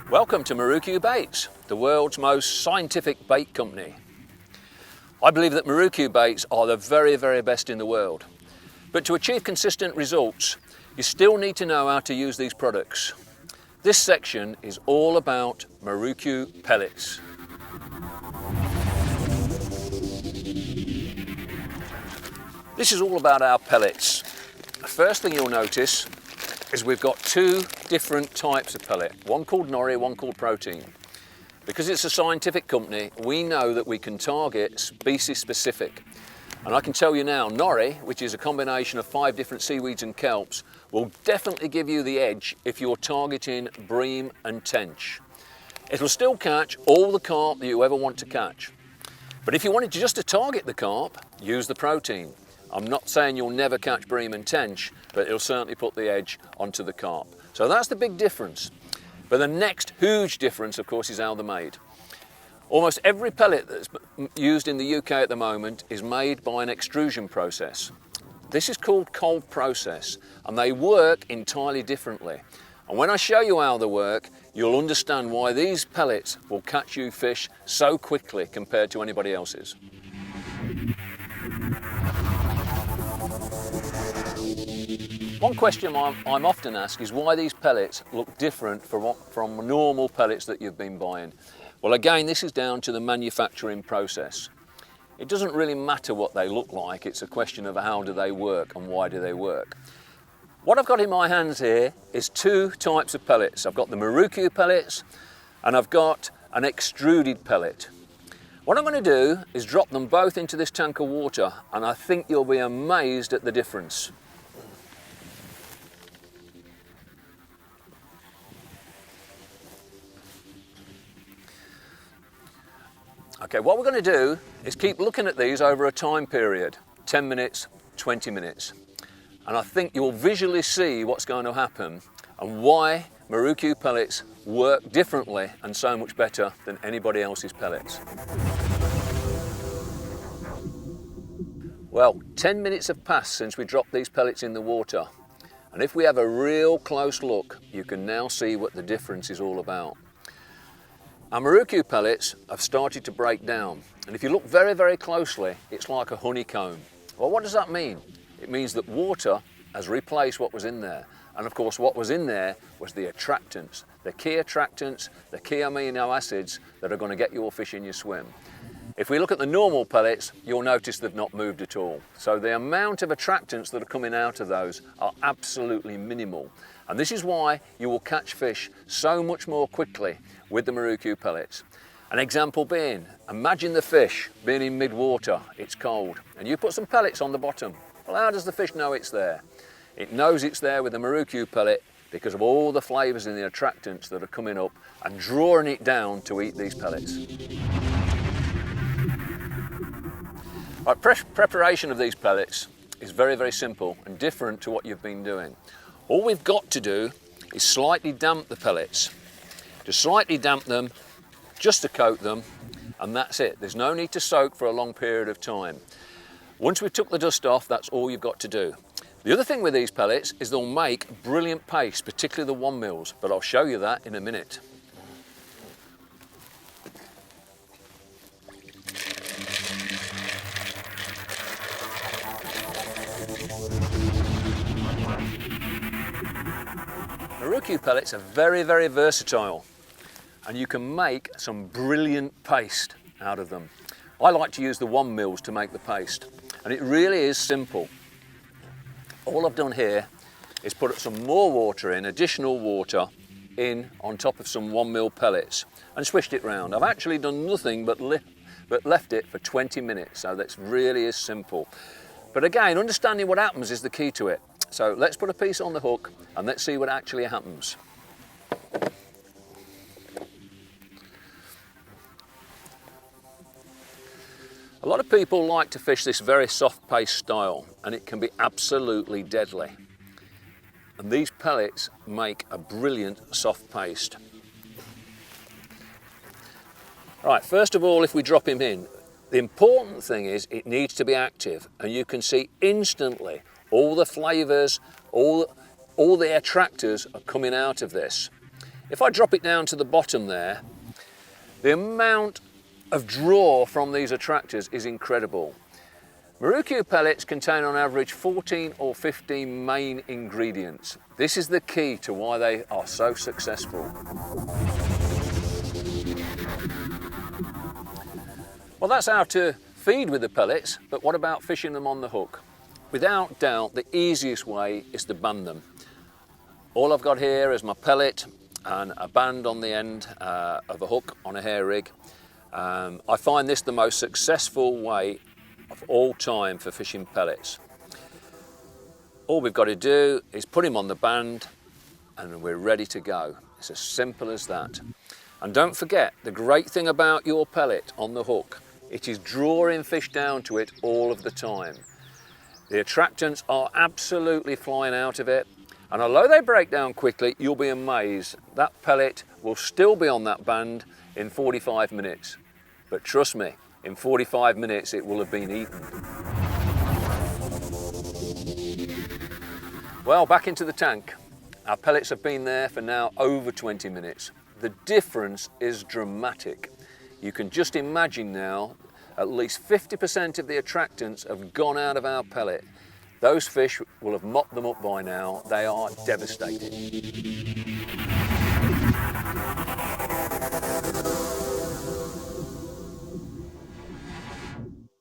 Welcome to Marukyu Baits, the world's most scientific bait company. I believe that Marukyu baits are the very, very best in the world. But to achieve consistent results, you still need to know how to use these products. This section is all about Marukyu pellets. This is all about our pellets. The first thing you'll notice is we've got two different types of pellet, one called nori, one called protein. Because it's a scientific company, we know that we can target species specific. And I can tell you now, nori, which is a combination of 5 different seaweeds and kelps, will definitely give you the edge if you're targeting bream and tench. It'll still catch all the carp that you ever want to catch. But if you wanted just to target the carp, use the protein. I'm not saying you'll never catch bream and tench, but it'll certainly put the edge onto the carp. So that's the big difference. But the next huge difference, of course, is how they're made. Almost every pellet that's used in the UK at the moment is made by an extrusion process. This is called cold process, and they work entirely differently. And when I show you how they work, you'll understand why these pellets will catch you fish so quickly compared to anybody else's. One question I'm often asked is why these pellets look different from normal pellets that you've been buying. Well, again, this is down to the manufacturing process. It doesn't really matter what they look like, it's a question of how do they work and why do they work. What I've got in my hands here is 2 types of pellets. I've got the Marukyu pellets and I've got an extruded pellet. What I'm going to do is drop them both into this tank of water, and I think you'll be amazed at the difference. Okay, what we're going to do is keep looking at these over a time period, 10 minutes, 20 minutes. And I think you'll visually see what's going to happen and why Marukyu pellets work differently and so much better than anybody else's pellets. Well, 10 minutes have passed since we dropped these pellets in the water. And if we have a real close look, you can now see what the difference is all about. Our Marukyu pellets have started to break down, and if you look very, very closely, it's like a honeycomb. Well, what does that mean? It means that water has replaced what was in there. And of course, what was in there was the attractants, the key amino acids that are going to get your fish in your swim. If we look at the normal pellets, you'll notice they've not moved at all. So the amount of attractants that are coming out of those are absolutely minimal. And this is why you will catch fish so much more quickly with the Marukyu pellets. An example being, imagine the fish being in mid-water, it's cold, and you put some pellets on the bottom. Well, how does the fish know it's there? It knows it's there with the Marukyu pellet because of all the flavours and the attractants that are coming up and drawing it down to eat these pellets. Right, preparation of these pellets is very, very simple and different to what you've been doing. All we've got to do is slightly damp the pellets. Just slightly damp them, just to coat them, and that's it. There's no need to soak for a long period of time. Once we've took the dust off, that's all you've got to do. The other thing with these pellets is they'll make brilliant paste, particularly the 1 mils, but I'll show you that in a minute. Marukyu pellets are very, very versatile, and you can make some brilliant paste out of them. I like to use the 1 mils to make the paste, and it really is simple. All I've done here is put some more water in, additional water in on top of some 1 mil pellets and swished it round. I've actually done nothing but left it for 20 minutes, so that really is simple. But again, understanding what happens is the key to it. So let's put a piece on the hook and let's see what actually happens. A lot of people like to fish this very soft paste style, and it can be absolutely deadly. And these pellets make a brilliant soft paste. Right, first of all, if we drop him in, the important thing is it needs to be active, and you can see instantly all the flavours, all all the attractors are coming out of this. If I drop it down to the bottom there, the amount of draw from these attractors is incredible. Marukyu pellets contain on average 14 or 15 main ingredients. This is the key to why they are so successful. Well, that's how to feed with the pellets, but what about fishing them on the hook? Without doubt, the easiest way is to band them. All I've got here is my pellet and a band on the end of a hook on a hair rig. I find this the most successful way of all time for fishing pellets. All we've got to do is put him on the band and we're ready to go. It's as simple as that. And don't forget, the great thing about your pellet on the hook, it is drawing fish down to it all of the time. The attractants are absolutely flying out of it, and although they break down quickly, you'll be amazed. That pellet will still be on that band in 45 minutes. But trust me, in 45 minutes it will have been eaten. Well, back into the tank. Our pellets have been there for now over 20 minutes. The difference is dramatic. You can just imagine now, at least 50% of the attractants have gone out of our pellet. Those fish will have mopped them up by now. They are devastated.